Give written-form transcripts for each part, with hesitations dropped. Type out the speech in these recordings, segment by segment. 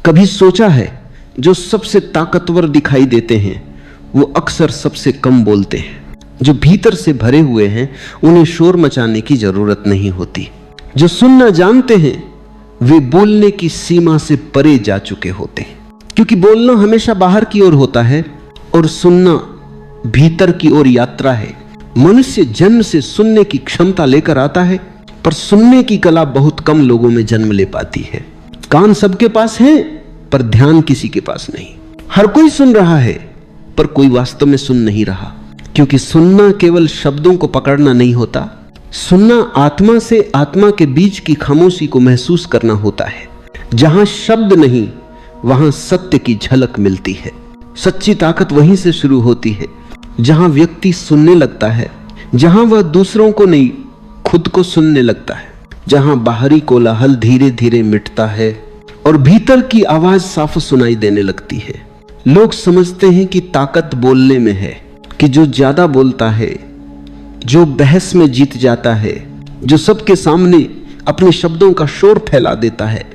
कभी सोचा है, जो सबसे ताकतवर दिखाई देते हैं वो अक्सर सबसे कम बोलते हैं। जो भीतर से भरे हुए हैं उन्हें शोर मचाने की जरूरत नहीं होती। जो सुनना जानते हैं वे बोलने की सीमा से परे जा चुके होते हैं, क्योंकि बोलना हमेशा बाहर की ओर होता है और सुनना भीतर की ओर यात्रा है। मनुष्य जन्म से सुनने की क्षमता लेकर आता है, पर सुनने की कला बहुत कम लोगों में जन्म ले पाती है। कान सबके पास हैं, पर ध्यान किसी के पास नहीं। हर कोई सुन रहा है, पर कोई वास्तव में सुन नहीं रहा, क्योंकि सुनना केवल शब्दों को पकड़ना नहीं होता। सुनना आत्मा से आत्मा के बीच की खामोशी को महसूस करना होता है। जहां शब्द नहीं वहां सत्य की झलक मिलती है। सच्ची ताकत वहीं से शुरू होती है जहां व्यक्ति सुनने लगता है, जहां वह दूसरों को नहीं खुद को सुनने लगता है, जहां बाहरी कोलाहल धीरे धीरे मिटता है और भीतर की आवाज साफ सुनाई देने लगती है। लोग समझते हैं कि ताकत बोलने में है, कि जो ज्यादा बोलता है, जो बहस में जीत जाता है, जो सबके सामने अपने शब्दों का शोर फैला देता है,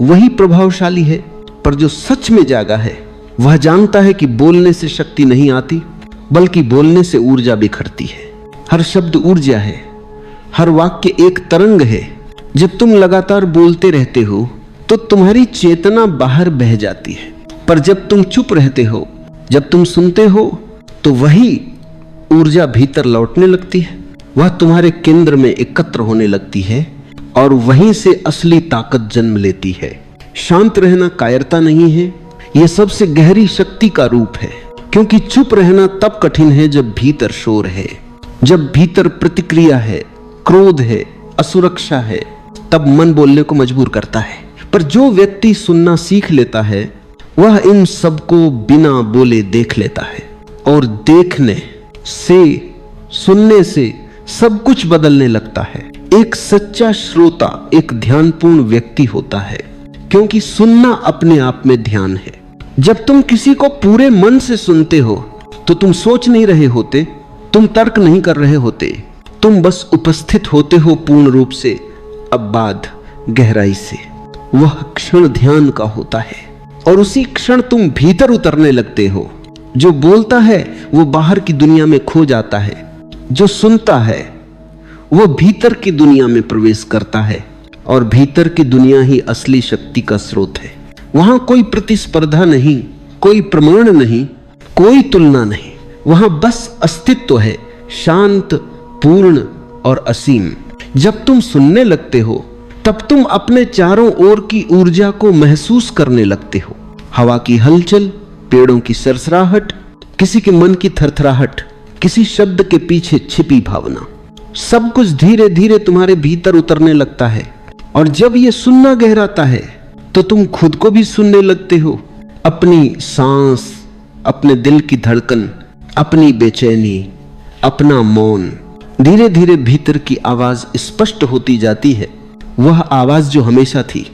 वही प्रभावशाली है। पर जो सच में जागा है वह जानता है कि बोलने से शक्ति नहीं आती, बल्कि बोलने से ऊर्जा बिखरती है। हर शब्द ऊर्जा है, हर वाक्य एक तरंग है। जब तुम लगातार बोलते रहते हो तो तुम्हारी चेतना बाहर बह जाती है, पर जब तुम चुप रहते हो, जब तुम सुनते हो, तो वही ऊर्जा भीतर लौटने लगती है। वह तुम्हारे केंद्र में एकत्र होने लगती है और वहीं से असली ताकत जन्म लेती है। शांत रहना कायरता नहीं है, यह सबसे गहरी शक्ति का रूप है। क्योंकि चुप रहना तब कठिन है जब भीतर शोर है, जब भीतर प्रतिक्रिया है, क्रोध है, असुरक्षा है, तब मन बोलने को मजबूर करता है। पर जो व्यक्ति सुनना सीख लेता है वह इन सबको बिना बोले देख लेता है, और देखने से, सुनने से सब कुछ बदलने लगता है। एक सच्चा श्रोता एक ध्यानपूर्ण व्यक्ति होता है, क्योंकि सुनना अपने आप में ध्यान है। जब तुम किसी को पूरे मन से सुनते हो तो तुम सोच नहीं रहे होते, तुम तर्क नहीं कर रहे होते, तुम बस उपस्थित होते हो पूर्ण रूप से, अबाध गहराई से। वह क्षण ध्यान का होता है और उसी क्षण तुम भीतर उतरने लगते हो। जो बोलता है वो बाहर की दुनिया में खो जाता है, जो सुनता है वो भीतर की दुनिया में प्रवेश करता है, और भीतर की दुनिया ही असली शक्ति का स्रोत है। वहां कोई प्रतिस्पर्धा नहीं, कोई प्रमाण नहीं, कोई तुलना नहीं। वहां बस अस्तित्व है, शांत, पूर्ण और असीम। जब तुम सुनने लगते हो तब तुम अपने चारों ओर की ऊर्जा को महसूस करने लगते हो। हवा की हलचल, पेड़ों की सरसराहट, किसी के मन की थरथराहट, किसी शब्द के पीछे छिपी भावना, सब कुछ धीरे धीरे तुम्हारे भीतर उतरने लगता है। और जब ये सुनना गहराता है तो तुम खुद को भी सुनने लगते हो। अपनी सांस, अपने दिल की धड़कन, अपनी बेचैनी, अपना मौन। धीरे धीरे भीतर की आवाज स्पष्ट होती जाती है, वह आवाज जो हमेशा थी,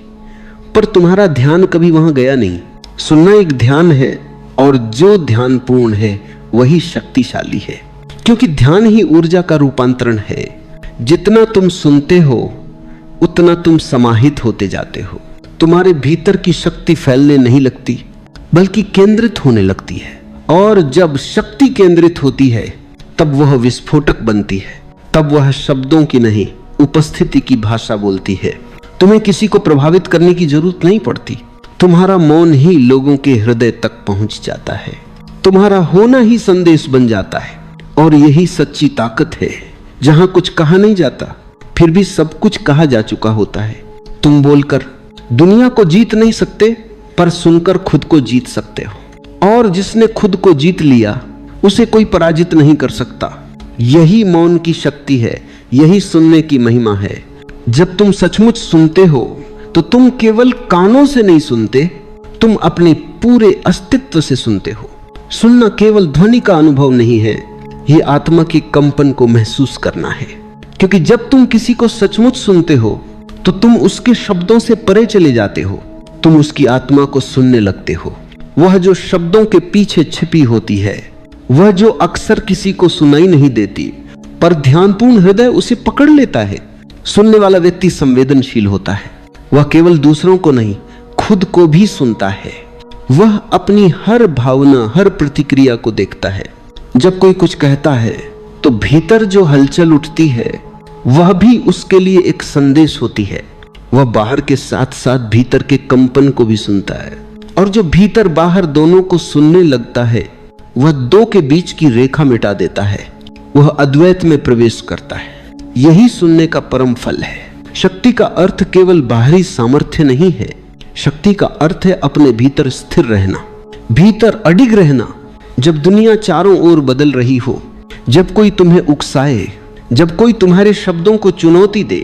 पर तुम्हारा ध्यान कभी वहां गया नहीं। सुनना एक ध्यान है, और जो ध्यान पूर्ण है वही शक्तिशाली है, क्योंकि ध्यान ही ऊर्जा का रूपांतरण है। जितना तुम सुनते हो उतना तुम समाहित होते जाते हो। तुम्हारे भीतर की शक्ति फैलने नहीं लगती, बल्कि केंद्रित होने लगती है। और जब शक्ति केंद्रित होती है तब वह विस्फोटक बनती है। तब वह शब्दों की नहीं, उपस्थिति की भाषा बोलती है। तुम्हें किसी को प्रभावित करने की जरूरत नहीं पड़ती। तुम्हारा मौन ही लोगों के हृदय तक पहुंच जाता है। तुम्हारा होना ही संदेश बन जाता है। और यही सच्ची ताकत है, जहां कुछ कहा नहीं जाता फिर भी सब कुछ कहा जा चुका होता है। तुम बोलकर दुनिया को जीत नहीं सकते, पर सुनकर खुद को जीत सकते हो। और जिसने खुद को जीत लिया उसे कोई पराजित नहीं कर सकता। यही मौन की शक्ति है, यही सुनने की महिमा है। जब तुम सचमुच सुनते हो तो तुम केवल कानों से नहीं सुनते, तुम अपने पूरे अस्तित्व से सुनते हो। सुनना केवल ध्वनि का अनुभव नहीं है, यह आत्मा की कंपन को महसूस करना है। क्योंकि जब तुम किसी को सचमुच सुनते हो तो तुम उसके शब्दों से परे चले जाते हो, तुम उसकी आत्मा को सुनने लगते हो। वह जो शब्दों के पीछे छिपी होती है, वह जो अक्सर किसी को सुनाई नहीं देती, पर ध्यानपूर्ण हृदय उसे पकड़ लेता है। सुनने वाला व्यक्ति संवेदनशील होता है। वह केवल दूसरों को नहीं, खुद को भी सुनता है। वह अपनी हर भावना, हर प्रतिक्रिया को देखता है। जब कोई कुछ कहता है तो भीतर जो हलचल उठती है वह भी उसके लिए एक संदेश होती है। वह बाहर के साथ साथ भीतर के कंपन को भी सुनता है, और जो भीतर बाहर दोनों को सुनने लगता है वह दो के बीच की रेखा मिटा देता है। वह अद्वैत में प्रवेश करता है। यही सुनने का परम फल है। शक्ति का अर्थ केवल बाहरी सामर्थ्य नहीं है। शक्ति का अर्थ है अपने भीतर स्थिर रहना, भीतर अडिग रहना। जब दुनिया चारों ओर बदल रही हो, जब कोई तुम्हें उकसाए, जब कोई तुम्हारे शब्दों को चुनौती दे,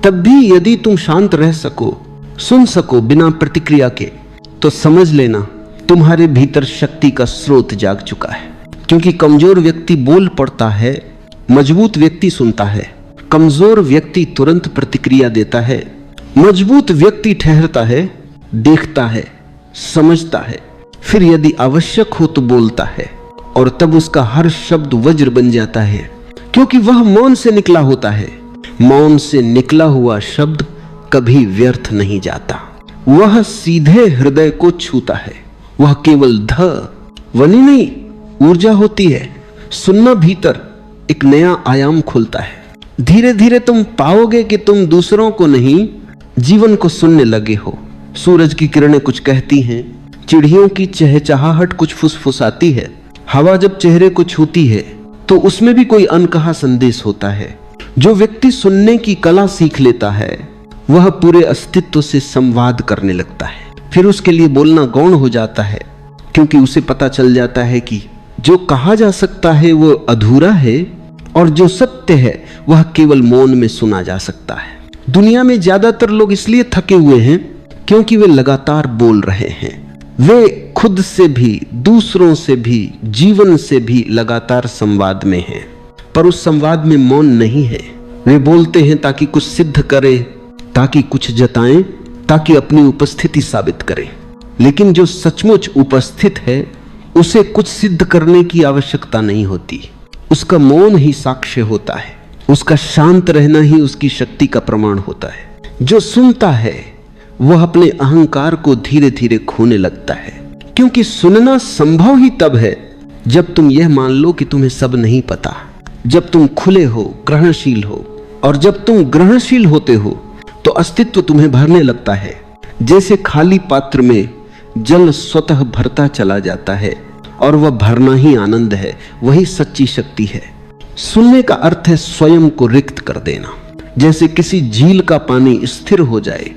तब भी यदि तुम शांत रह सको, सुन सको बिना प्रतिक्रिया के, तो समझ लेना तुम्हारे भीतर शक्ति का स्रोत जाग चुका है। क्योंकि कमजोर व्यक्ति बोल पड़ता है, मजबूत व्यक्ति सुनता है। कमजोर व्यक्ति तुरंत प्रतिक्रिया देता है, मजबूत व्यक्ति ठहरता है, देखता है, समझता है, फिर यदि आवश्यक हो तो बोलता है, और तब उसका हर शब्द वज्र बन जाता है, क्योंकि वह मौन से निकला होता है। मौन से निकला हुआ शब्द कभी व्यर्थ नहीं जाता। वह सीधे हृदय को छूता है। वह केवल ध्वनि नहीं, ऊर्जा होती है। सुनना भीतर एक नया आयाम खोलता है। धीरे धीरे तुम पाओगे कि तुम दूसरों को नहीं, जीवन को सुनने लगे हो। सूरज की किरणें कुछ कहती हैं, चिड़ियों की चहचहाहट कुछ फुसफुसाती है। हवा जब चेहरे को छूती है तो उसमें भी कोई अनकहा संदेश होता है। जो व्यक्ति सुनने की कला सीख लेता है वह पूरे अस्तित्व से संवाद करने लगता है। फिर उसके लिए बोलना गौण हो जाता है, क्योंकि उसे पता चल जाता है कि जो कहा जा सकता है वो अधूरा है, और जो सत्य है वह केवल मौन में सुना जा सकता है। दुनिया में ज्यादातर लोग इसलिए थके हुए हैं क्योंकि वे लगातार बोल रहे हैं। वे खुद से भी, दूसरों से भी, जीवन से भी लगातार संवाद में हैं, पर उस संवाद में मौन नहीं है। वे बोलते हैं ताकि कुछ सिद्ध करें, ताकि कुछ जताएं, ताकि अपनी उपस्थिति साबित करें। लेकिन जो सचमुच उपस्थित है उसे कुछ सिद्ध करने की आवश्यकता नहीं होती। उसका मौन ही साक्ष्य होता है। उसका शांत रहना ही उसकी शक्ति का प्रमाण होता है। जो सुनता है वह अपने अहंकार को धीरे धीरे खोने लगता है, क्योंकि सुनना संभव ही तब है जब तुम यह मान लो कि तुम्हें सब नहीं पता, जब तुम खुले हो, ग्रहणशील हो। और जब तुम ग्रहणशील होते हो तो अस्तित्व तुम्हें भरने लगता है। जैसे खाली पात्र में जल स्वतः भरता चला जाता है, और वह भरना ही आनंद है। वही सच्ची शक्ति है। सुनने का अर्थ है स्वयं को रिक्त कर देना। जैसे किसी झील का पानी स्थिर हो जाए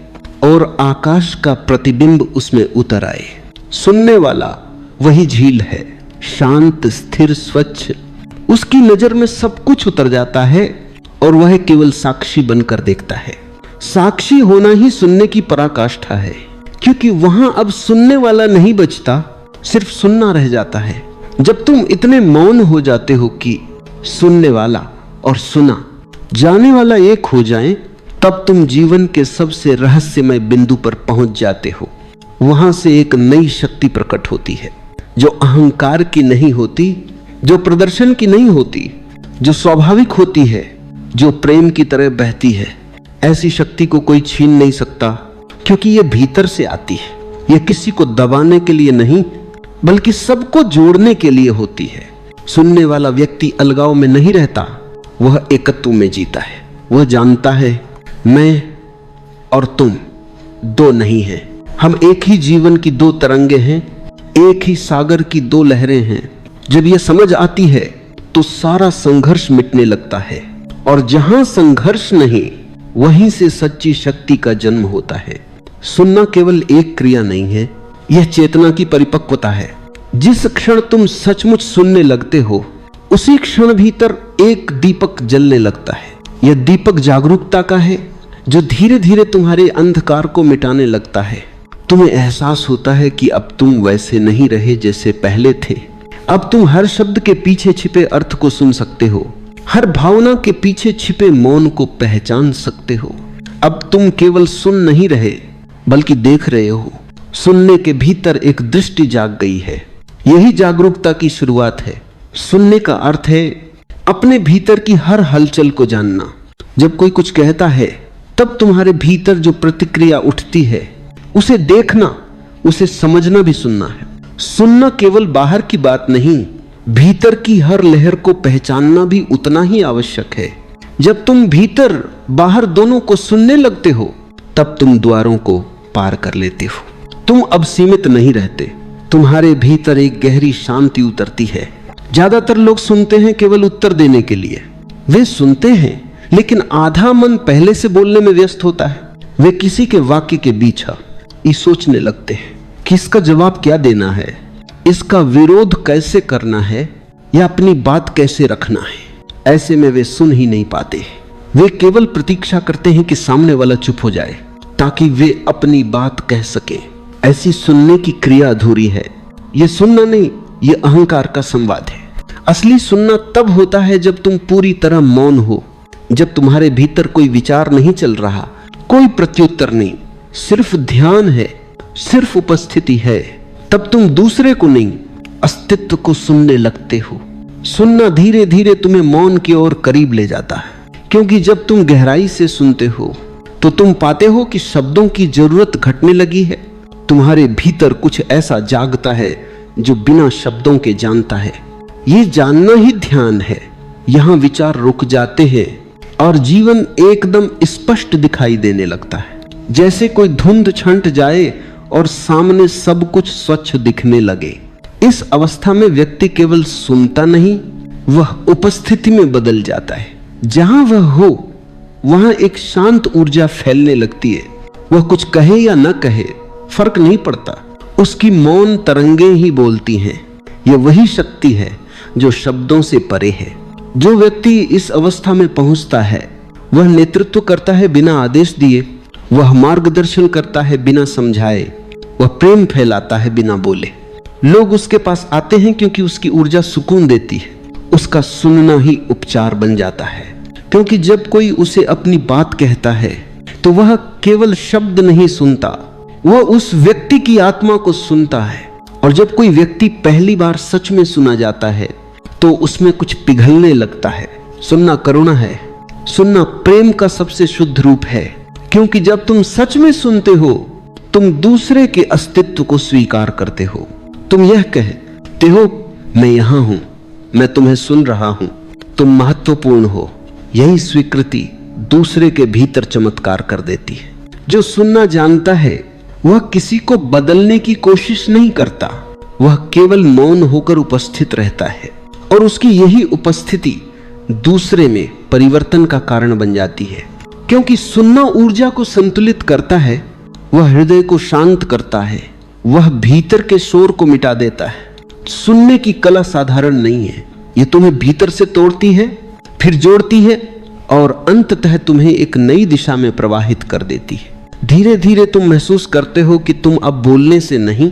और आकाश का प्रतिबिंब उसमें उतर आए। सुनने वाला वही झील है, शांत, स्थिर, स्वच्छ। उसकी नजर में सब कुछ उतर जाता है और वह केवल साक्षी बनकर देखता है। साक्षी होना ही सुनने की पराकाष्ठा है, क्योंकि वहां अब सुनने वाला नहीं बचता, सिर्फ सुनना रह जाता है। जब तुम इतने मौन हो जाते हो कि सुनने वाला और सुना जाने वाला एक हो जाएं, तब तुम जीवन के सबसे रहस्यमय बिंदु पर पहुंच जाते हो। वहां से एक नई शक्ति प्रकट होती है, जो अहंकार की नहीं होती, जो प्रदर्शन की नहीं होती, जो स्वाभाविक होती है, जो प्रेम की तरह बहती है। ऐसी शक्ति को कोई छीन नहीं सकता, क्योंकि यह भीतर से आती है। यह किसी को दबाने के लिए नहीं, बल्कि सबको जोड़ने के लिए होती है। सुनने वाला व्यक्ति अलगाव में नहीं रहता, वह एकत्व में जीता है। वह जानता है मैं और तुम दो नहीं हैं, हम एक ही जीवन की दो तरंगे हैं, एक ही सागर की दो लहरें हैं। जब यह समझ आती है तो सारा संघर्ष मिटने लगता है, और जहां संघर्ष नहीं वहीं से सच्ची शक्ति का जन्म होता है। सुनना केवल एक क्रिया नहीं है, यह चेतना की परिपक्वता है। जिस क्षण तुम सचमुच सुनने लगते हो उसी क्षण भीतर एक दीपक जलने लगता है। यह दीपक जागरूकता का है, जो धीरे धीरे तुम्हारे अंधकार को मिटाने लगता है। तुम्हें एहसास होता है कि अब तुम वैसे नहीं रहे जैसे पहले थे। अब तुम हर शब्द के पीछे छिपे अर्थ को सुन सकते हो, हर भावना के पीछे छिपे मौन को पहचान सकते हो। अब तुम केवल सुन नहीं रहे बल्कि देख रहे हो। सुनने के भीतर एक दृष्टि जाग गई है। यही जागरूकता की शुरुआत है। सुनने का अर्थ है अपने भीतर की हर हलचल को जानना। जब कोई कुछ कहता है तब तुम्हारे भीतर जो प्रतिक्रिया उठती है उसे देखना, उसे समझना भी सुनना है। सुनना केवल बाहर की बात नहीं, भीतर की हर लहर को पहचानना भी उतना ही आवश्यक है। जब तुम भीतर बाहर दोनों को सुनने लगते हो, तब तुम द्वारों को पार कर लेते हो। तुम अब सीमित नहीं रहते, तुम्हारे भीतर एक गहरी शांति उतरती है। ज्यादातर लोग सुनते हैं केवल उत्तर देने के लिए। वे सुनते हैं, लेकिन आधा मन पहले से बोलने में व्यस्त होता है। वे किसी के वाक्य के बीच ये सोचने लगते हैं कि इसका जवाब क्या देना है, इसका विरोध कैसे करना है, या अपनी बात कैसे रखना है। ऐसे में वे सुन ही नहीं पाते। वे केवल प्रतीक्षा करते हैं कि सामने वाला चुप हो जाए ताकि वे अपनी बात कह सकें। ऐसी सुनने की क्रिया अधूरी है। ये सुनना नहीं, ये अहंकार का संवाद है। असली सुनना तब होता है जब तुम पूरी तरह मौन हो, जब तुम्हारे भीतर कोई विचार नहीं चल रहा, कोई प्रत्युत्तर नहीं, सिर्फ ध्यान है, सिर्फ उपस्थिति है। तब तुम दूसरे को नहीं, अस्तित्व को सुनने लगते हो। सुनना धीरे धीरे तुम्हें मौन की ओर करीब ले जाता है, क्योंकि जब तुम गहराई से सुनते हो तो तुम पाते हो कि शब्दों की जरूरत घटने लगी है। तुम्हारे भीतर कुछ ऐसा जागता है जो बिना शब्दों के जानता है। ये जानना ही ध्यान है। यहाँ विचार रुक जाते हैं और जीवन एकदम स्पष्ट दिखाई देने लगता है, जैसे कोई धुंध छंट जाए और सामने सब कुछ स्वच्छ दिखने लगे। इस अवस्था में व्यक्ति केवल सुनता नहीं, वह उपस्थिति में बदल जाता है। जहां वह हो वहां एक शांत ऊर्जा फैलने लगती है। वह कुछ कहे या न कहे फर्क नहीं पड़ता, उसकी मौन तरंगें ही बोलती हैं। यह वही शक्ति है जो शब्दों से परे है। जो व्यक्ति इस अवस्था में पहुंचता है वह नेतृत्व करता है बिना आदेश दिए, वह मार्गदर्शन करता है बिना समझाए, वह प्रेम फैलाता है बिना बोले। लोग उसके पास आते हैं क्योंकि उसकी ऊर्जा सुकून देती है। उसका सुनना ही उपचार बन जाता है, क्योंकि जब कोई उसे अपनी बात कहता है तो वह केवल शब्द नहीं सुनता, वह उस व्यक्ति की आत्मा को सुनता है। और जब कोई व्यक्ति पहली बार सच में सुना जाता है तो उसमें कुछ पिघलने लगता है। सुनना करुणा है, सुनना प्रेम का सबसे शुद्ध रूप है, क्योंकि जब तुम सच में सुनते हो तुम दूसरे के अस्तित्व को स्वीकार करते हो। तुम यह कहते हो, मैं यहां हूं, मैं तुम्हें सुन रहा हूं, तुम महत्वपूर्ण हो। यही स्वीकृति दूसरे के भीतर चमत्कार कर देती है। जो सुनना जानता है वह किसी को बदलने की कोशिश नहीं करता, वह केवल मौन होकर उपस्थित रहता है, और उसकी यही उपस्थिति दूसरे में परिवर्तन का कारण बन जाती है। क्योंकि सुनना ऊर्जा को संतुलित करता है, वह हृदय को शांत करता है, वह भीतर के शोर को मिटा देता है। सुनने की कला साधारण नहीं है। यह तुम्हें भीतर से तोड़ती है, फिर जोड़ती है और अंततः तुम्हें एक नई दिशा में प्रवाहित कर देती है। धीरे धीरे तुम महसूस करते हो कि तुम अब बोलने से नहीं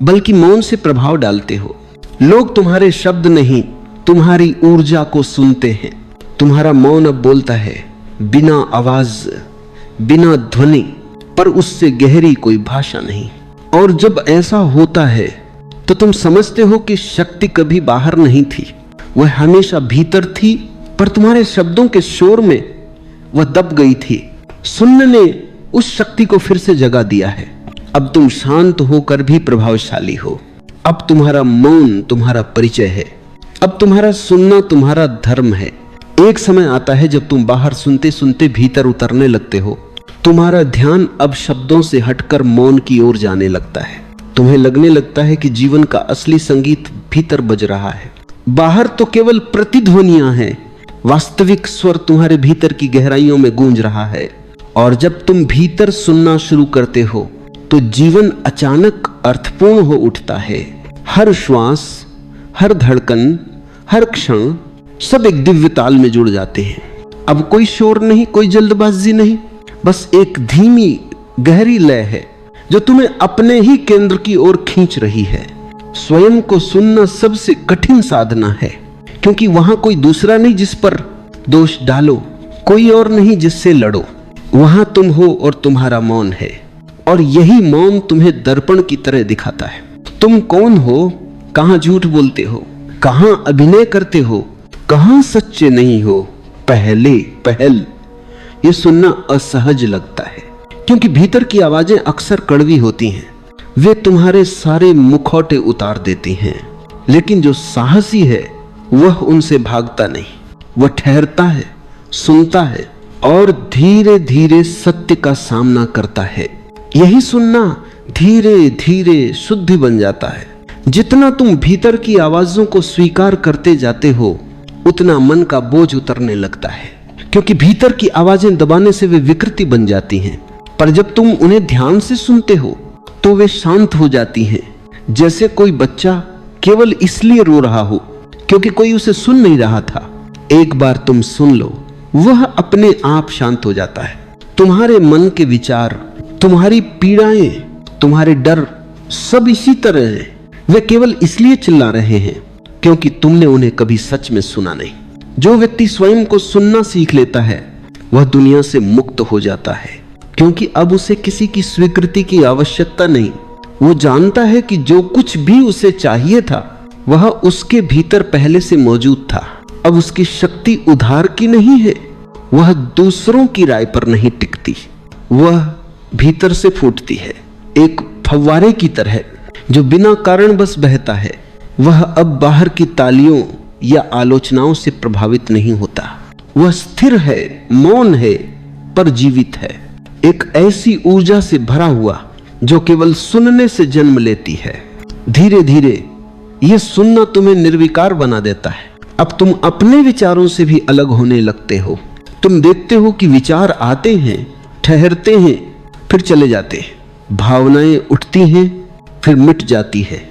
बल्कि मौन से प्रभाव डालते हो। लोग तुम्हारे शब्द नहीं, तुम्हारी ऊर्जा को सुनते हैं। तुम्हारा मौन अब बोलता है, बिना आवाज, बिना ध्वनि, पर उससे गहरी कोई भाषा नहीं। और जब ऐसा होता है तो तुम समझते हो कि शक्ति कभी बाहर नहीं थी, वह हमेशा भीतर थी, पर तुम्हारे शब्दों के शोर में वह दब गई थी। सुनने ने उस शक्ति को फिर से जगा दिया है। अब तुम शांत होकर भी प्रभावशाली हो। अब तुम्हारा मौन तुम्हारा परिचय है। अब तुम्हारा सुनना तुम्हारा धर्म है। एक समय आता है जब तुम बाहर सुनते सुनते भीतर उतरने लगते हो। तुम्हारा ध्यान अब शब्दों से हटकर मौन की ओर जाने लगता है। तुम्हें लगने लगता है कि जीवन का असली संगीत भीतर बज रहा है। बाहर तो केवल प्रतिध्वनियां हैं, वास्तविक स्वर तुम्हारे भीतर की गहराइयों में गूंज रहा है। और जब तुम भीतर सुनना शुरू करते हो तो जीवन अचानक अर्थपूर्ण हो उठता है। हर श्वास, हर धड़कन, हर क्षण सब एक दिव्य ताल में जुड़ जाते हैं। अब कोई शोर नहीं, कोई जल्दबाजी नहीं, बस एक धीमी गहरी लय है जो तुम्हें अपने ही केंद्र की ओर खींच रही है। स्वयं को सुनना सबसे कठिन साधना है, क्योंकि वहां कोई दूसरा नहीं जिस पर दोष डालो, कोई और नहीं जिससे लड़ो। वहां तुम हो और तुम्हारा मौन है, और यही मौन तुम्हें दर्पण की तरह दिखाता है। तुम कौन हो, कहां झूठ बोलते हो, कहां अभिनय करते हो, कहां सच्चे नहीं हो। पहल ये सुनना असहज लगता है, क्योंकि भीतर की आवाजें अक्सर कड़वी होती हैं, वे तुम्हारे सारे मुखौटे उतार देती हैं। लेकिन जो साहसी है वह उनसे भागता नहीं, वह ठहरता है, सुनता है और धीरे धीरे सत्य का सामना करता है। यही सुनना धीरे धीरे शुद्धि बन जाता है। जितना तुम भीतर की आवाजों को स्वीकार करते जाते हो उतना मन का बोझ उतरने लगता है, क्योंकि भीतर की आवाजें दबाने से वे विकृति बन जाती हैं। पर जब तुम उन्हें ध्यान से सुनते हो तो वे शांत हो जाती हैं, जैसे कोई बच्चा केवल इसलिए रो रहा हो क्योंकि कोई उसे सुन नहीं रहा था। एक बार तुम सुन लो, वह अपने आप शांत हो जाता है। तुम्हारे मन के विचार, तुम्हारी पीड़ाएं, तुम्हारे डर सब इसी तरह हैं। वे केवल इसलिए चिल्ला रहे हैं क्योंकि तुमने उन्हें कभी सच में सुना नहीं। जो व्यक्ति स्वयं को सुनना सीख लेता है वह दुनिया से मुक्त हो जाता है, क्योंकि अब उसे किसी की स्वीकृति की आवश्यकता नहीं। वो जानता है कि जो कुछ भी उसे चाहिए था वह उसके भीतर पहले से मौजूद था। अब उसकी शक्ति उधार की नहीं है, वह दूसरों की राय पर नहीं टिकती, वह भीतर से फूटती है, एक फव्वारे की तरह जो बिना कारण बस बहता है। वह अब बाहर की तालियों या आलोचनाओं से प्रभावित नहीं होता। वह स्थिर है, मौन है, पर जीवित है, एक ऐसी ऊर्जा से भरा हुआ जो केवल सुनने से जन्म लेती है। धीरे धीरे यह सुनना तुम्हें निर्विकार बना देता है। अब तुम अपने विचारों से भी अलग होने लगते हो। तुम देखते हो कि विचार आते हैं, ठहरते हैं, फिर चले जाते हैं। भावनाएं उठती हैं, फिर मिट जाती है।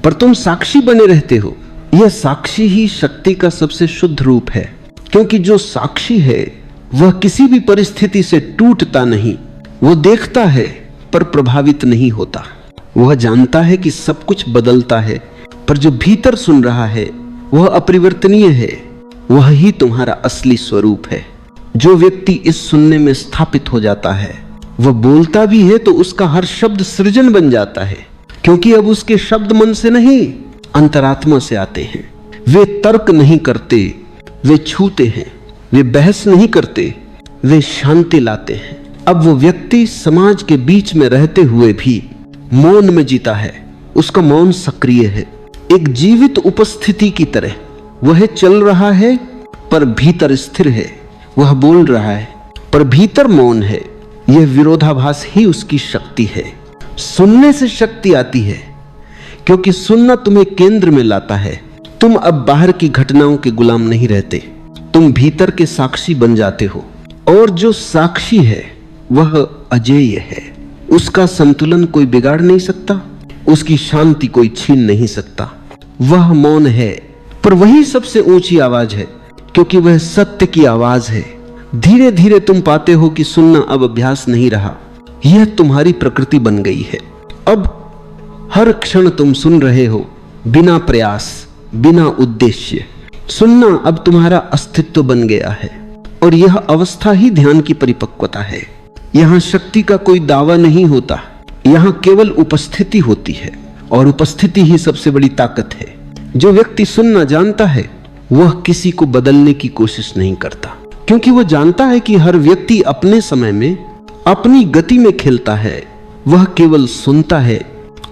पर तुम साक्षी बने रहते हो। यह साक्षी ही शक्ति का सबसे शुद्ध रूप है, क्योंकि जो साक्षी है वह किसी भी परिस्थिति से टूटता नहीं। वो देखता है पर प्रभावित नहीं होता। वह जानता है कि सब कुछ बदलता है, पर जो भीतर सुन रहा है वह अपरिवर्तनीय है। वह ही तुम्हारा असली स्वरूप है। जो व्यक्ति इस सुनने में स्थापित हो जाता है वह बोलता भी है तो उसका हर शब्द सृजन बन जाता है, क्योंकि अब उसके शब्द मन से नहीं अंतरात्मा से आते हैं। वे तर्क नहीं करते, वे छूते हैं। वे बहस नहीं करते, वे शांति लाते हैं। अब वो व्यक्ति समाज के बीच में रहते हुए भी मौन में जीता है। उसका मौन सक्रिय है, एक जीवित उपस्थिति की तरह। वह चल रहा है पर भीतर स्थिर है। वह बोल रहा है पर भीतर मौन है। यह विरोधाभास ही उसकी शक्ति है। सुनने से शक्ति आती है, क्योंकि सुनना तुम्हें केंद्र में लाता है। तुम अब बाहर की घटनाओं के गुलाम नहीं रहते, तुम भीतर के साक्षी बन जाते हो। और जो साक्षी है वह अजेय है। उसका संतुलन कोई बिगाड़ नहीं सकता, उसकी शांति कोई छीन नहीं सकता। वह मौन है, पर वही सबसे ऊंची आवाज है, क्योंकि वह सत्य की आवाज है। धीरे धीरे तुम पाते हो कि सुनना अब अभ्यास नहीं रहा, यह तुम्हारी प्रकृति बन गई है। अब हर क्षण तुम सुन रहे हो, बिना प्रयास, बिना उद्देश्य। सुनना अब तुम्हारा अस्तित्व बन गया है, और यह अवस्था ही ध्यान की परिपक्वता है। यहाँ शक्ति का कोई दावा नहीं होता, यहाँ केवल उपस्थिति होती है, और उपस्थिति ही सबसे बड़ी ताकत है। जो व्यक्ति सुनना जानता है वह किसी को बदलने की कोशिश नहीं करता, क्योंकि वह जानता है कि हर व्यक्ति अपने समय में अपनी गति में खेलता है। वह केवल सुनता है,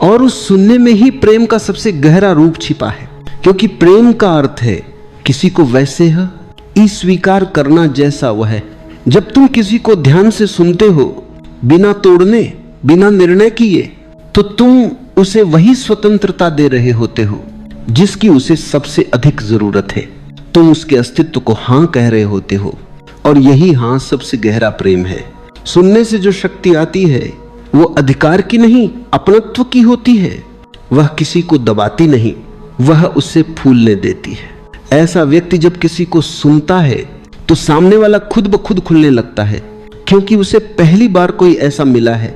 और उस सुनने में ही प्रेम का सबसे गहरा रूप छिपा है, क्योंकि प्रेम का अर्थ है किसी को वैसे ही स्वीकार करना जैसा वह है। जब तुम किसी को ध्यान से सुनते हो, बिना तोड़ने, बिना निर्णय किए, तो तुम उसे वही स्वतंत्रता दे रहे होते हो जिसकी उसे सबसे अधिक जरूरत है। तुम उसके अस्तित्व को हां कह रहे होते हो, और यही हां सबसे गहरा प्रेम है। सुनने से जो शक्ति आती है वो अधिकार की नहीं, अपनत्व की होती है। वह किसी को दबाती नहीं, वह उसे फूलने देती है। ऐसा व्यक्ति जब किसी को सुनता है तो सामने वाला खुद ब खुद खुलने लगता है, क्योंकि उसे पहली बार कोई ऐसा मिला है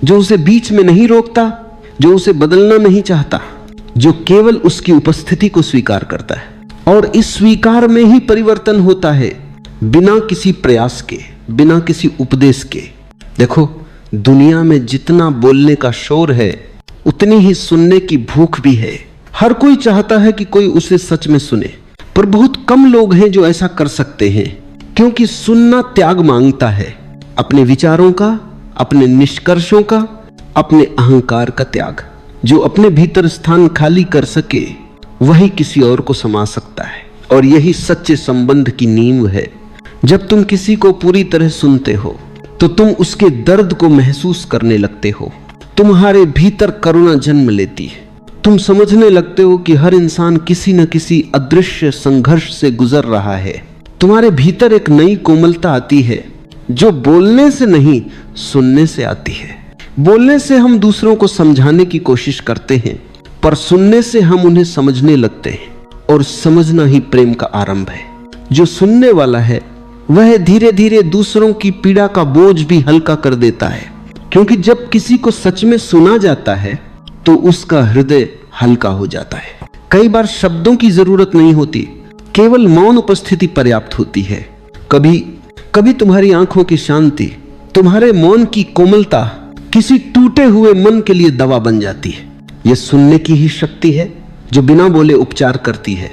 जो उसे बीच में नहीं रोकता, जो उसे बदलना नहीं चाहता, जो केवल उसकी उपस्थिति को स्वीकार करता है। और इस स्वीकार में ही परिवर्तन होता है, बिना किसी प्रयास के, बिना किसी उपदेश के। देखो, दुनिया में जितना बोलने का शोर है उतनी ही सुनने की भूख भी है। हर कोई चाहता है कि कोई उसे सच में सुने, पर बहुत कम लोग हैं जो ऐसा कर सकते हैं, क्योंकि सुनना त्याग मांगता है। अपने विचारों का, अपने निष्कर्षों का, अपने अहंकार का त्याग। जो अपने भीतर स्थान खाली कर सके वही किसी और को समा सकता है। और यही सच्चे संबंध की नींव है। जब तुम किसी को पूरी तरह सुनते हो तो तुम उसके दर्द को महसूस करने लगते हो। तुम्हारे भीतर करुणा जन्म लेती है। तुम समझने लगते हो कि हर इंसान किसी न किसी अदृश्य संघर्ष से गुजर रहा है। तुम्हारे भीतर एक नई कोमलता आती है जो बोलने से नहीं, सुनने से आती है। बोलने से हम दूसरों को समझाने की कोशिश करते हैं, पर सुनने से हम उन्हें समझने लगते हैं, और समझना ही प्रेम का आरंभ है। जो सुनने वाला है वह धीरे धीरे दूसरों की पीड़ा का बोझ भी हल्का कर देता है, क्योंकि जब किसी को सच में सुना जाता है तो उसका हृदय हल्का हो जाता है। कई बार शब्दों की जरूरत नहीं होती, केवल मौन उपस्थिति पर्याप्त होती है। कभी कभी तुम्हारी आंखों की शांति, तुम्हारे मौन की कोमलता किसी टूटे हुए मन के लिए दवा बन जाती है। यह सुनने की ही शक्ति है जो बिना बोले उपचार करती है।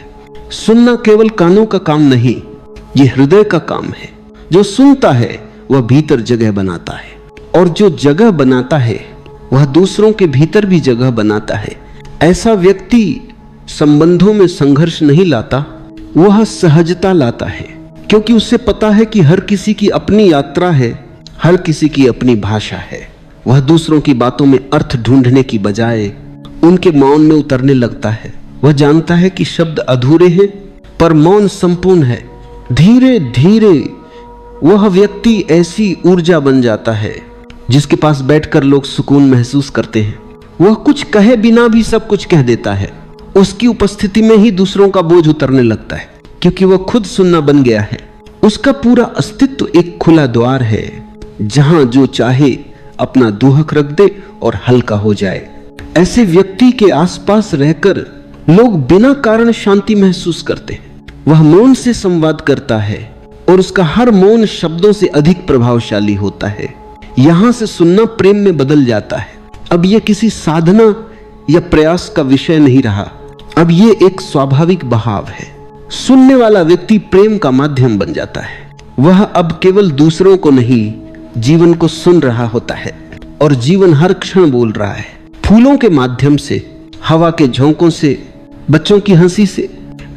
सुनना केवल कानों का काम नहीं, यह हृदय का काम है। जो सुनता है वह भीतर जगह बनाता है, और जो जगह बनाता है वह दूसरों के भीतर भी जगह बनाता है। ऐसा व्यक्ति संबंधों में संघर्ष नहीं लाता, वह सहजता लाता है, क्योंकि उसे पता है कि हर किसी की अपनी यात्रा है, हर किसी की अपनी भाषा है। वह दूसरों की बातों में अर्थ ढूंढने की बजाय उनके मौन में उतरने लगता है। वह जानता है कि शब्द अधूरे हैं पर मौन संपूर्ण है। धीरे धीरे वह व्यक्ति ऐसी ऊर्जा बन जाता है जिसके पास बैठकर लोग सुकून महसूस करते हैं। वह कुछ कहे बिना भी सब कुछ कह देता है। उसकी उपस्थिति में ही दूसरों का बोझ उतरने लगता है, क्योंकि वह खुद सुनना बन गया है। उसका पूरा अस्तित्व एक खुला द्वार है जहां जो चाहे अपना दुहक रख दे और हल्का हो जाए। ऐसे व्यक्ति के आसपास रहकर लोग बिना कारण शांति महसूस करते हैं। वह मौन से संवाद करता है और उसका हर मौन शब्दों से अधिक प्रभावशाली होता है। यहां से सुनना प्रेम में बदल जाता है। अब यह किसी साधना या प्रयास का विषय नहीं रहा, अब यह एक स्वाभाविक बहाव है। सुनने वाला व्यक्ति प्रेम का माध्यम बन जाता है। वह अब केवल दूसरों को नहीं, जीवन को सुन रहा होता है, और जीवन हर क्षण बोल रहा है। फूलों के माध्यम से, हवा के झोंकों से, बच्चों की हंसी से,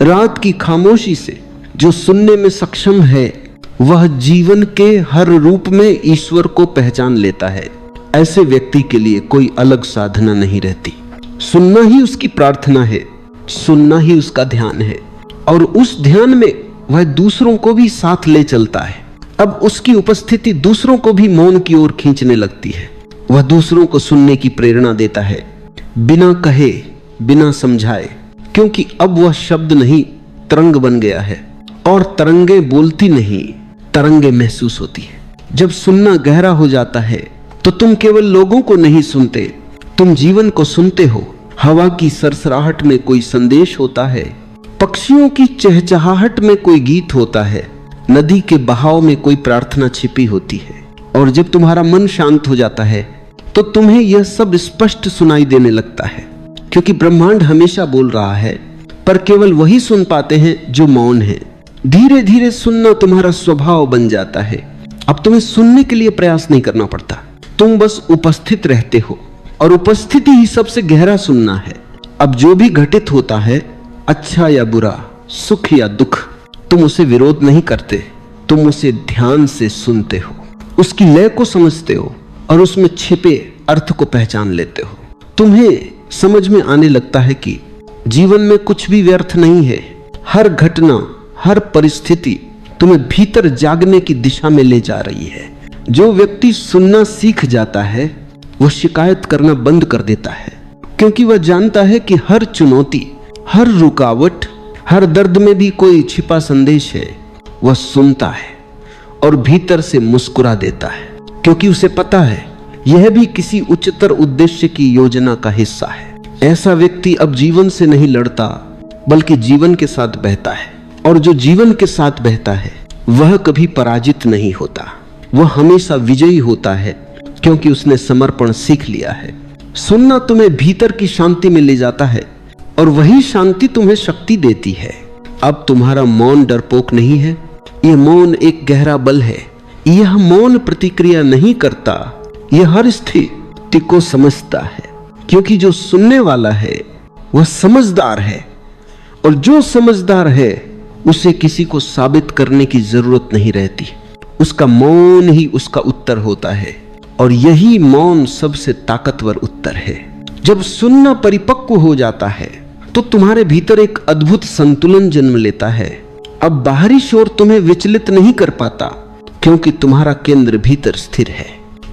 रात की खामोशी से जो सुनने में सक्षम है वह जीवन के हर रूप में ईश्वर को पहचान लेता है। ऐसे व्यक्ति के लिए कोई अलग साधना नहीं रहती। सुनना ही उसकी प्रार्थना है, सुनना ही उसका ध्यान है, और उस ध्यान में वह दूसरों को भी साथ ले चलता है। अब उसकी उपस्थिति दूसरों को भी मौन की ओर खींचने लगती है। वह दूसरों को सुनने की प्रेरणा देता है, बिना कहे, बिना समझाए, क्योंकि अब वह शब्द नहीं, तरंग बन गया है। और तरंगे बोलती नहीं, तरंगे महसूस होती है। जब सुनना गहरा हो जाता है तो तुम केवल लोगों को नहीं सुनते, तुम जीवन को सुनते हो। हवा की सरसराहट में कोई संदेश होता है, पक्षियों की चहचहाहट में कोई गीत होता है, नदी के बहाव में कोई प्रार्थना छिपी होती है। और जब तुम्हारा मन शांत हो जाता है तो तुम्हें यह सब स्पष्ट सुनाई देने लगता है, क्योंकि ब्रह्मांड हमेशा बोल रहा है, पर केवल वही सुन पाते हैं जो मौन है। धीरे धीरे सुनना तुम्हारा स्वभाव बन जाता है। अब तुम्हें सुनने के लिए प्रयास नहीं करना पड़ता, तुम बस उपस्थित रहते हो, और उपस्थिति ही सबसे गहरा सुनना है। अब जो भी घटित होता है, अच्छा या बुरा, सुख या दुख, तुम उसे विरोध नहीं करते, तुम उसे ध्यान से सुनते हो, उसकी लय को समझते हो और उसमें छिपे अर्थ को पहचान लेते हो। तुम्हें समझ में आने लगता है कि जीवन में कुछ भी व्यर्थ नहीं है। हर घटना, हर परिस्थिति तुम्हें भीतर जागने की दिशा में ले जा रही है। जो व्यक्ति सुनना सीख जाता है वह शिकायत करना बंद कर देता है, क्योंकि वह जानता है कि हर चुनौती, हर रुकावट, हर दर्द में भी कोई छिपा संदेश है। वह सुनता है और भीतर से मुस्कुरा देता है, क्योंकि उसे पता है यह भी किसी उच्चतर उद्देश्य की योजना का हिस्सा है। ऐसा व्यक्ति अब जीवन से नहीं लड़ता, बल्कि जीवन के साथ बहता है, और जो जीवन के साथ बहता है वह कभी पराजित नहीं होता, वह हमेशा विजयी होता है, क्योंकि उसने समर्पण सीख लिया है। सुनना तुम्हें भीतर की शांति में ले जाता है, और वही शांति तुम्हें शक्ति देती है। अब तुम्हारा मौन डरपोक नहीं है, यह मौन एक गहरा बल है। यह मौन प्रतिक्रिया नहीं करता, यह हर स्थिति को समझता है, क्योंकि जो सुनने वाला है वह समझदार है, और जो समझदार है उसे किसी को साबित करने की जरूरत नहीं रहती। उसका मौन ही उसका उत्तर होता है, और यही मौन सबसे ताकतवर उत्तर है। जब सुनना परिपक्व हो जाता है तो तुम्हारे भीतर एक अद्भुत संतुलन जन्म लेता है। अब बाहरी शोर तुम्हें विचलित नहीं कर पाता, क्योंकि तुम्हारा केंद्र भीतर स्थिर है।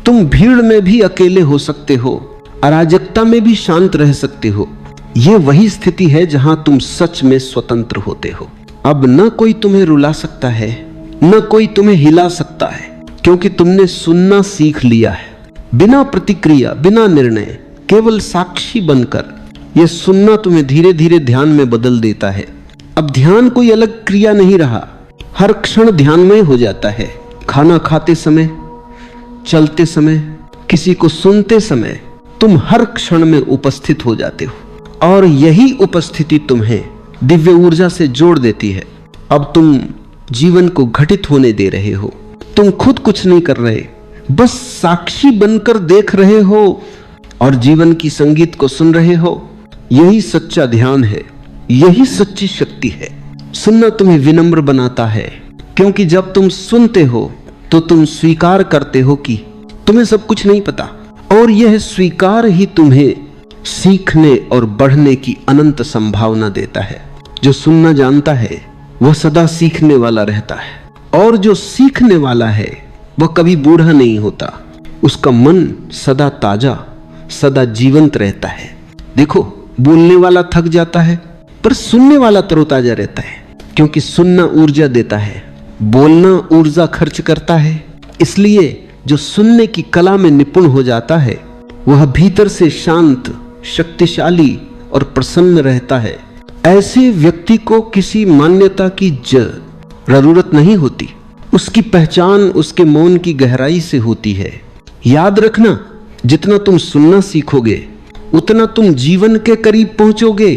तुम भीड़ में भी अकेले हो सकते हो, अराजकता में भी शांत रह सकते हो। यह वही स्थिति है जहां तुम सच में स्वतंत्र होते हो। अब न कोई तुम्हें रुला सकता है, न कोई तुम्हें हिला सकता है, क्योंकि तुमने सुनना सीख लिया है। बिना प्रतिक्रिया, बिना निर्णय, केवल साक्षी बनकर यह सुनना तुम्हें धीरे धीरे ध्यान में बदल देता है। अब ध्यान कोई अलग क्रिया नहीं रहा, हर क्षण ध्यानमय हो जाता है। खाना खाते समय, चलते समय, किसी को सुनते समय तुम हर क्षण में उपस्थित हो जाते हो, और यही उपस्थिति तुम्हें दिव्य ऊर्जा से जोड़ देती है। अब तुम जीवन को घटित होने दे रहे हो। तुम खुद कुछ नहीं कर रहे, बस साक्षी बनकर देख रहे हो और जीवन की संगीत को सुन रहे हो। यही सच्चा ध्यान है, यही सच्ची शक्ति है। सुनना तुम्हें विनम्र बनाता है, क्योंकि जब तुम सुनते हो तो तुम स्वीकार करते हो कि तुम्हें सब कुछ नहीं पता, और यह स्वीकार ही तुम्हें सीखने और बढ़ने की अनंत संभावना देता है। जो सुनना जानता है वह सदा सीखने वाला रहता है, और जो सीखने वाला है वह कभी बूढ़ा नहीं होता। उसका मन सदा ताजा, सदा जीवंत रहता है। देखो, बोलने वाला थक जाता है, पर सुनने वाला तरोताजा रहता है, क्योंकि सुनना ऊर्जा देता है, बोलना ऊर्जा खर्च करता है। इसलिए जो सुनने की कला में निपुण हो जाता है वह भीतर से शांत, शक्तिशाली और प्रसन्न रहता है। ऐसे व्यक्ति को किसी मान्यता की जरूरत नहीं होती। उसकी पहचान उसके मौन की गहराई से होती है। याद रखना, जितना तुम सुनना सीखोगे उतना तुम जीवन के करीब पहुंचोगे,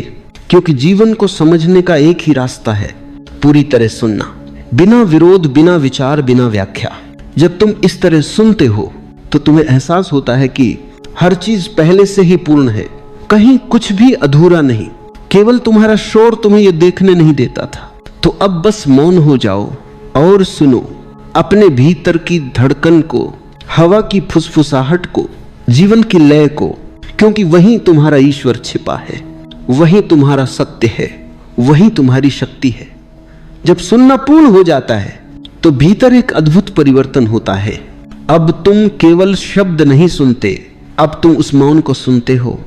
क्योंकि जीवन को समझने का एक ही रास्ता है, पूरी तरह सुनना, बिना विरोध, बिना विचार, बिना व्याख्या। जब तुम इस तरह सुनते हो तो तुम्हें एहसास होता है कि हर चीज पहले से ही पूर्ण है, कहीं कुछ भी अधूरा नहीं। केवल तुम्हारा शोर तुम्हें यह देखने नहीं देता था। तो अब बस मौन हो जाओ और सुनो अपने भीतर की धड़कन को, हवा की फुसफुसाहट को, जीवन की लय को, क्योंकि वहीं तुम्हारा ईश्वर छिपा है, वहीं तुम्हारा सत्य है, वहीं तुम्हारी शक्ति है। जब सुनना पूर्ण हो जाता है तो भीतर एक अद्भुत परिवर्तन होता है। अब तुम केवल शब्द नहीं सुनते, अब तुम उस मौन को सुनते हो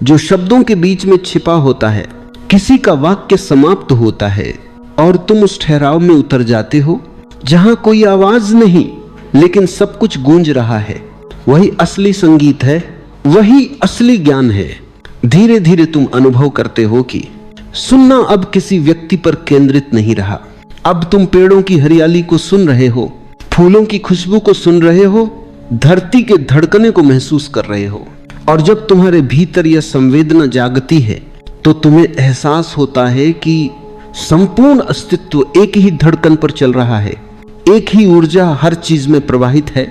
जो शब्दों के बीच में छिपा होता है। किसी का वाक्य समाप्त होता है और तुम उस ठहराव में उतर जाते हो जहां कोई आवाज नहीं, लेकिन सब कुछ गूंज रहा है। वही असली संगीत है, वही असली ज्ञान है। धीरे धीरे तुम अनुभव करते हो कि सुनना अब किसी व्यक्ति पर केंद्रित नहीं रहा। अब तुम पेड़ों की हरियाली को सुन रहे हो, फूलों की खुशबू को सुन रहे हो, धरती के धड़कने को महसूस कर रहे हो। और जब तुम्हारे भीतर यह संवेदना जागती है तो तुम्हें एहसास होता है कि संपूर्ण अस्तित्व एक ही धड़कन पर चल रहा है, एक ही ऊर्जा हर चीज में प्रवाहित है,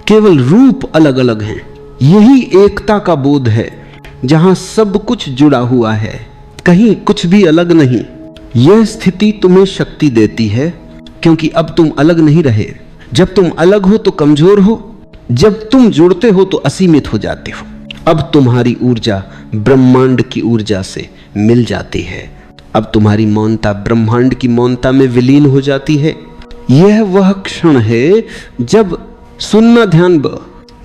केवल रूप अलग अलग हैं। यही एकता का बोध है, जहां सब कुछ जुड़ा हुआ है, कहीं कुछ भी अलग नहीं। यह स्थिति तुम्हें शक्ति देती है, क्योंकि अब तुम अलग नहीं रहे। जब तुम अलग हो तो कमजोर हो, जब तुम जुड़ते हो तो असीमित हो जाते हो। अब तुम्हारी ऊर्जा ब्रह्मांड की ऊर्जा से मिल जाती है। अब तुम्हारी मौनता ब्रह्मांड की मौनता में विलीन हो जाती है। यह वह क्षण है जब सुनना ध्यान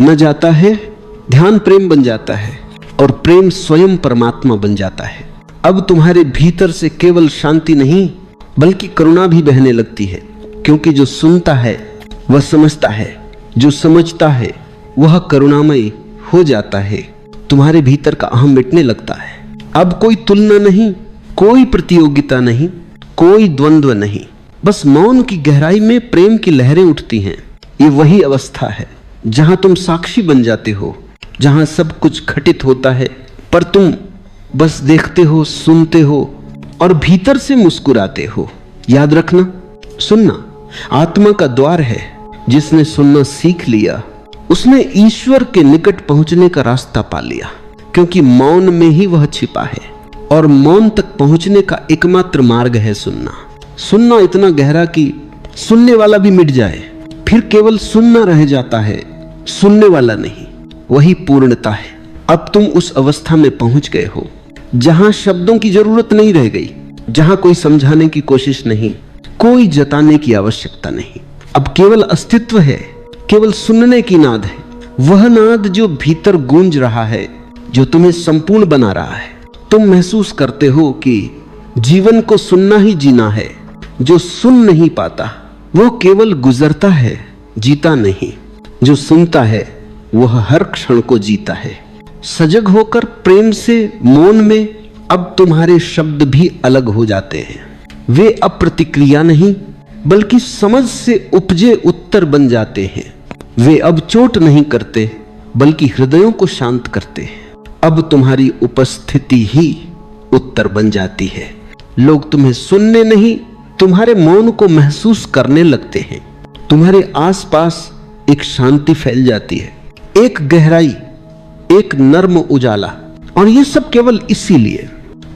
न जाता है, ध्यान प्रेम बन जाता है, और प्रेम स्वयं परमात्मा बन जाता है। अब तुम्हारे भीतर से केवल शांति नहीं बल्कि करुणा भी बहने लगती है, क्योंकि जो सुनता है वह समझता है, जो समझता है वह करुणामय हो जाता है। तुम्हारे भीतर का अहम मिटने लगता है। अब कोई तुलना नहीं, कोई प्रतियोगिता नहीं, कोई द्वंद्व नहीं, बस मौन की गहराई में प्रेम की लहरें उठती हैं। ये वही अवस्था है जहां तुम साक्षी बन जाते हो, जहां सब कुछ घटित होता है, पर तुम बस देखते हो, सुनते हो और भीतर से मुस्कुराते हो। याद रखना, सुनना आत्मा का द्वार है, जिसने सुनना सीख लिया उसने ईश्वर के निकट पहुंचने का रास्ता पा लिया, क्योंकि मौन में ही वह छिपा है। और मौन तक पहुंचने का एकमात्र मार्ग है सुनना। सुनना इतना गहरा कि सुनने वाला भी मिट जाए, फिर केवल सुनना रह जाता है, सुनने वाला नहीं। वही पूर्णता है। अब तुम उस अवस्था में पहुंच गए हो जहां शब्दों की जरूरत नहीं रह गई, जहां कोई समझाने की कोशिश नहीं, कोई जताने की आवश्यकता नहीं। अब केवल अस्तित्व है, केवल सुनने की नाद है। वह नाद जो भीतर गूंज रहा है, जो तुम्हें संपूर्ण बना रहा है। तुम महसूस करते हो कि जीवन को सुनना ही जीना है। जो सुन नहीं पाता वो केवल गुजरता है, जीता नहीं। जो सुनता है वह हर क्षण को जीता है। सजग होकर प्रेम से मौन में अब तुम्हारे शब्द भी अलग हो जाते हैं। वे अब प्रतिक्रिया नहीं बल्कि समझ से उपजे उत्तर बन जाते हैं। वे अब चोट नहीं करते बल्कि हृदयों को शांत करते हैं। अब तुम्हारी उपस्थिति ही उत्तर बन जाती है। लोग तुम्हें सुनने नहीं, तुम्हारे मौन को महसूस करने लगते हैं। तुम्हारे आसपास एक शांति फैल जाती है, एक गहराई, एक नर्म उजाला। और ये सब केवल इसीलिए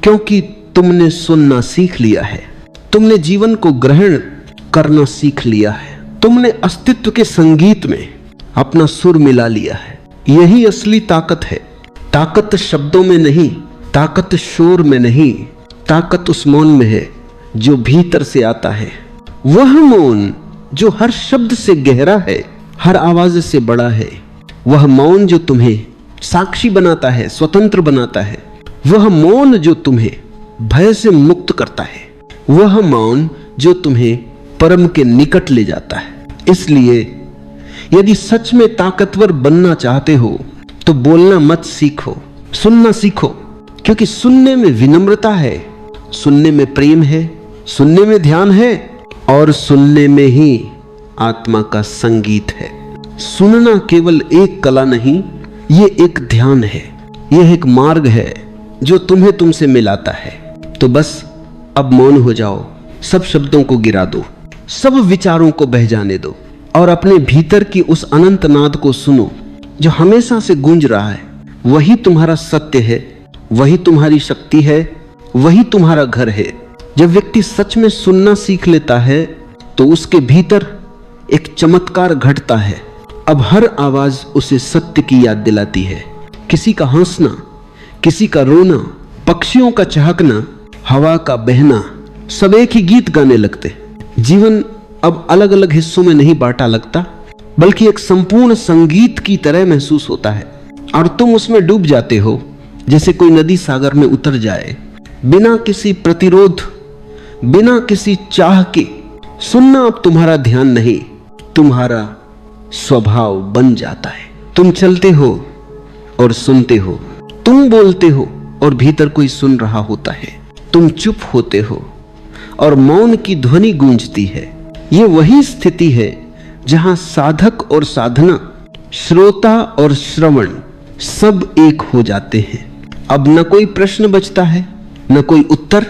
क्योंकि तुमने सुनना सीख लिया है। तुमने जीवन को ग्रहण करना सीख लिया है। तुमने अस्तित्व के संगीत में अपना सुर मिला लिया है। यही असली ताकत है। ताकत शब्दों में नहीं, ताकत शोर में नहीं, ताकत उस मौन में है जो भीतर से आता है। वह मौन जो हर शब्द से गहरा है, हर आवाज से बड़ा है। वह मौन जो तुम्हें साक्षी बनाता है, स्वतंत्र बनाता है। वह मौन जो तुम्हें भय से मुक्त करता है। वह मौन जो तुम्हें परम के निकट ले जाता है। इसलिए यदि सच में ताकतवर बनना चाहते हो तो बोलना मत सीखो, सुनना सीखो। क्योंकि सुनने में विनम्रता है, सुनने में प्रेम है, सुनने में ध्यान है और सुनने में ही आत्मा का संगीत है। सुनना केवल एक कला नहीं, ये एक ध्यान है, यह एक मार्ग है जो तुम्हें तुमसे मिलाता है। तो बस अब मौन हो जाओ, सब शब्दों को गिरा दो, सब विचारों को बह जाने दो और अपने भीतर की उस अनंत नाद को सुनो जो हमेशा से गूंज रहा है। वही तुम्हारा सत्य है, वही तुम्हारी शक्ति है, वही तुम्हारा घर है। जब व्यक्ति सच में सुनना सीख लेता है तो उसके भीतर एक चमत्कार घटता है। अब हर आवाज उसे सत्य की याद दिलाती है। किसी का हंसना, किसी का रोना, पक्षियों का चहकना, हवा का बहना, सब एक ही गीत गाने लगते। जीवन अब अलग अलग हिस्सों में नहीं बांटा लगता बल्कि एक संपूर्ण संगीत की तरह महसूस होता है और तुम उसमें डूब जाते हो जैसे कोई नदी सागर में उतर जाए, बिना किसी प्रतिरोध, बिना किसी चाह के। सुनना अब तुम्हारा ध्यान नहीं, तुम्हारा स्वभाव बन जाता है। तुम चलते हो और सुनते हो, तुम बोलते हो और भीतर कोई सुन रहा होता है। तुम चुप होते हो और मौन की ध्वनि गूंजती है। ये वही स्थिति है जहां साधक और साधना, श्रोता और श्रवण सब एक हो जाते हैं। अब न कोई प्रश्न बचता है, न कोई उत्तर,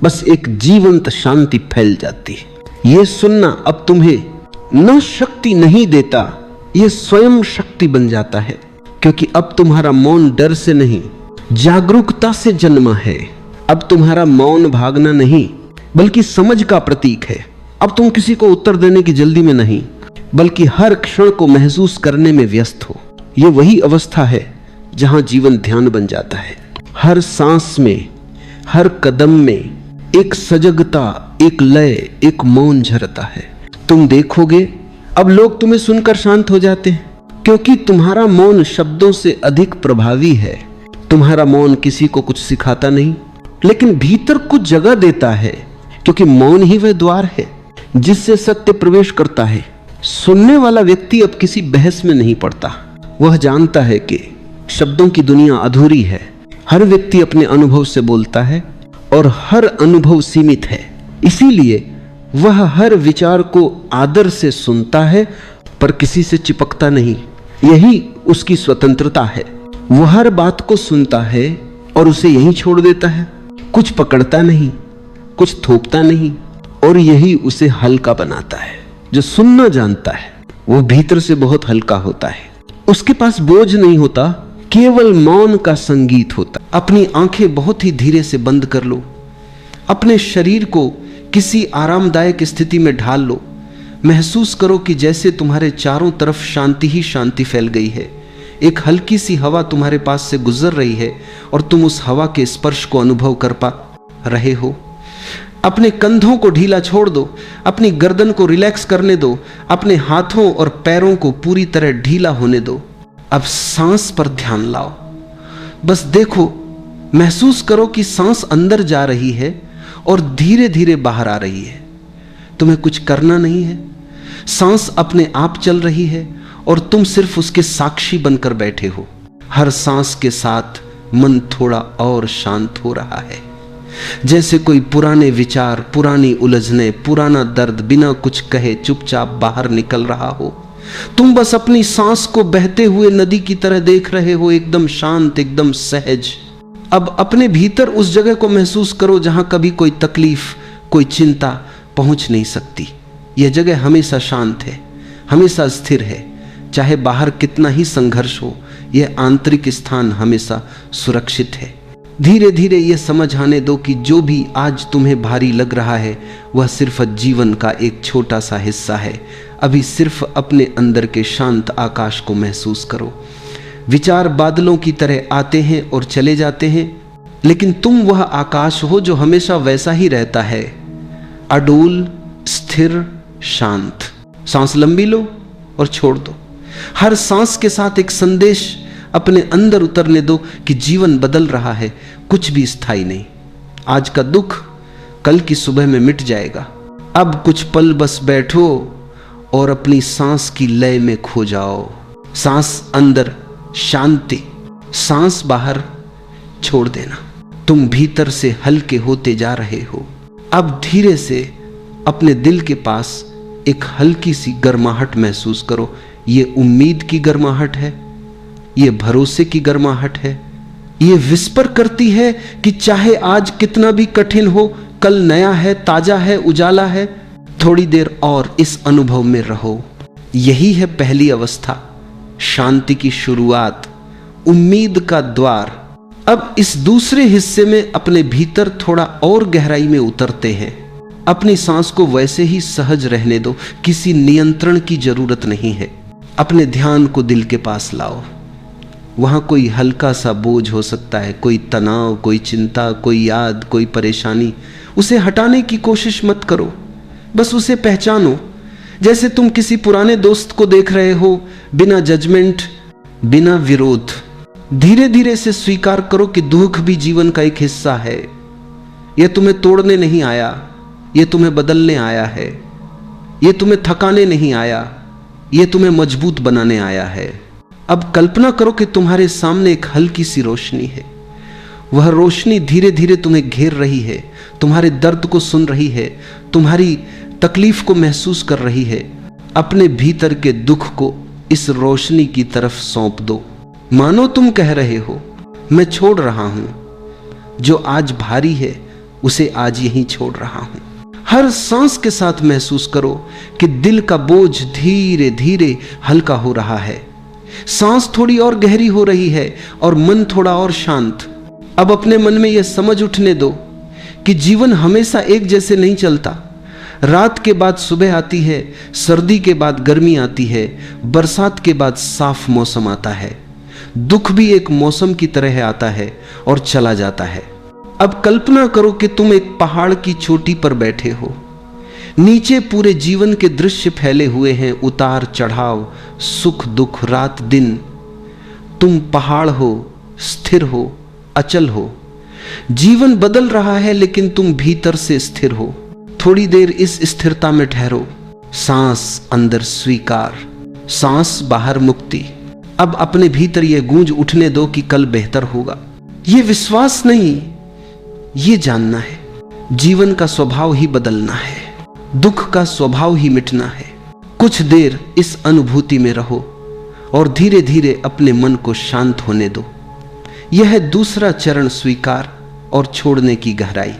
बस एक जीवंत शांति फैल जाती है। ये सुनना अब तुम्हें न शक्ति नहीं देता, ये स्वयं शक्ति बन जाता है। क्योंकि अब तुम्हारा मौन डर से नहीं, जागरूकता से जन्मा है। अब तुम्हारा मौन भागना नहीं बल्कि समझ का प्रतीक है। अब तुम किसी को उत्तर देने की जल्दी में नहीं बल्कि हर क्षण को महसूस करने में व्यस्त हो। ये वही अवस्था है जहां जीवन ध्यान बन जाता है। हर सांस में, हर कदम में एक सजगता, एक लय, एक मौन झरता है। तुम देखोगे अब लोग तुम्हें सुनकर शांत हो जाते हैं क्योंकि तुम्हारा मौन शब्दों से अधिक प्रभावी है। तुम्हारा मौन किसी को कुछ सिखाता नहीं लेकिन भीतर कुछ जगह देता है, क्योंकि मौन ही वह द्वार है जिससे सत्य प्रवेश करता है। सुनने वाला व्यक्ति अब किसी बहस में नहीं पड़ता। वह जानता है कि शब्दों की दुनिया अधूरी है। हर व्यक्ति अपने अनुभव से बोलता है और हर अनुभव सीमित है। इसीलिए वह हर विचार को आदर से सुनता है पर किसी से चिपकता नहीं। यही उसकी स्वतंत्रता है। वह हर बात को सुनता है और उसे यहीं छोड़ देता है। कुछ पकड़ता नहीं, कुछ थोपता नहीं, और यही उसे हल्का बनाता है। जो सुनना जानता है वो भीतर से बहुत हल्का होता है। उसके पास बोझ नहीं होता, केवल मौन का संगीत होता। अपनी आंखें बहुत ही धीरे से बंद कर लो, अपने शरीर को किसी आरामदायक स्थिति में ढाल लो। महसूस करो कि जैसे तुम्हारे चारों तरफ शांति ही शांति फैल गई है। एक हल्की सी हवा तुम्हारे पास से गुजर रही है और तुम उस हवा के स्पर्श को अनुभव कर पा रहे हो। अपने कंधों को ढीला छोड़ दो, अपनी गर्दन को रिलैक्स करने दो, अपने हाथों और पैरों को पूरी तरह ढीला होने दो। अब सांस पर ध्यान लाओ, बस देखो, महसूस करो कि सांस अंदर जा रही है और धीरे धीरे बाहर आ रही है। तुम्हें कुछ करना नहीं है, सांस अपने आप चल रही है और तुम सिर्फ उसके साक्षी बनकर बैठे हो। हर सांस के साथ मन थोड़ा और शांत हो रहा है, जैसे कोई पुराने विचार, पुरानी उलझने, पुराना दर्द बिना कुछ कहे चुपचाप बाहर निकल रहा हो। तुम बस अपनी सांस को बहते हुए नदी की तरह देख रहे हो, एकदम शांत, एकदम सहज। अब अपने भीतर उस जगह को महसूस करो जहां कभी कोई तकलीफ, कोई चिंता पहुंच नहीं सकती। यह जगह हमेशा शांत है, हमेशा स्थिर है। चाहे बाहर कितना ही संघर्ष हो, यह आंतरिक स्थान हमेशा सुरक्षित है। धीरे धीरे यह समझ आने दो कि जो भी आज तुम्हें भारी लग रहा है वह सिर्फ जीवन का एक छोटा सा हिस्सा है। अभी सिर्फ अपने अंदर के शांत आकाश को महसूस करो। विचार बादलों की तरह आते हैं और चले जाते हैं, लेकिन तुम वह आकाश हो जो हमेशा वैसा ही रहता है, अडोल, स्थिर, शांत। सांस लंबी लो और छोड़ दो। हर सांस के साथ एक संदेश अपने अंदर उतरने दो कि जीवन बदल रहा है, कुछ भी स्थायी नहीं। आज का दुख कल की सुबह में मिट जाएगा। अब कुछ पल बस बैठो और अपनी सांस की लय में खो जाओ। सांस अंदर शांति, सांस बाहर छोड़ देना। तुम भीतर से हल्के होते जा रहे हो। अब धीरे से अपने दिल के पास एक हल्की सी गर्माहट महसूस करो। ये उम्मीद की गर्माहट है, ये भरोसे की गर्माहट है। ये विस्पर करती है कि चाहे आज कितना भी कठिन हो, कल नया है, ताजा है, उजाला है। थोड़ी देर और इस अनुभव में रहो। यही है पहली अवस्था, शांति की शुरुआत, उम्मीद का द्वार। अब इस दूसरे हिस्से में अपने भीतर थोड़ा और गहराई में उतरते हैं। अपनी सांस को वैसे ही सहज रहने दो, किसी नियंत्रण की जरूरत नहीं है। अपने ध्यान को दिल के पास लाओ। वहां कोई हल्का सा बोझ हो सकता है, कोई तनाव, कोई चिंता, कोई याद, कोई परेशानी। उसे हटाने की कोशिश मत करो, बस उसे पहचानो। जैसे तुम किसी पुराने दोस्त को देख रहे हो, बिना जजमेंट, बिना विरोध। धीरे धीरे से स्वीकार करो कि दुख भी जीवन का एक हिस्सा है। यह तुम्हें तोड़ने नहीं आया, यह तुम्हें बदलने आया है। यह तुम्हें थकाने नहीं आया, यह तुम्हें मजबूत बनाने आया है। अब कल्पना करो कि तुम्हारे सामने एक हल्की सी रोशनी है। वह रोशनी धीरे धीरे तुम्हें घेर रही है, तुम्हारे दर्द को सुन रही है, तुम्हारी तकलीफ को महसूस कर रही है। अपने भीतर के दुख को इस रोशनी की तरफ सौंप दो। मानो तुम कह रहे हो, मैं छोड़ रहा हूं, जो आज भारी है उसे आज यहीं छोड़ रहा हूं। हर सांस के साथ महसूस करो कि दिल का बोझ धीरे धीरे हल्का हो रहा है। सांस थोड़ी और गहरी हो रही है और मन थोड़ा और शांत। अब अपने मन में यह समझ उठने दो कि जीवन हमेशा एक जैसे नहीं चलता। रात के बाद सुबह आती है, सर्दी के बाद गर्मी आती है, बरसात के बाद साफ मौसम आता है। दुख भी एक मौसम की तरह आता है और चला जाता है। अब कल्पना करो कि तुम एक पहाड़ की चोटी पर बैठे हो। नीचे पूरे जीवन के दृश्य फैले हुए हैं, उतार चढ़ाव, सुख दुख, रात दिन। तुम पहाड़ हो, स्थिर हो, अचल हो। जीवन बदल रहा है लेकिन तुम भीतर से स्थिर हो। थोड़ी देर इस स्थिरता में ठहरो। सांस अंदर स्वीकार, सांस बाहर मुक्ति। अब अपने भीतर यह गूंज उठने दो कि कल बेहतर होगा। यह विश्वास नहीं, ये जानना है जीवन का स्वभाव ही बदलना है, दुख का स्वभाव ही मिटना है। कुछ देर इस अनुभूति में रहो और धीरे धीरे अपने मन को शांत होने दो। यह है दूसरा चरण, स्वीकार और छोड़ने की गहराई।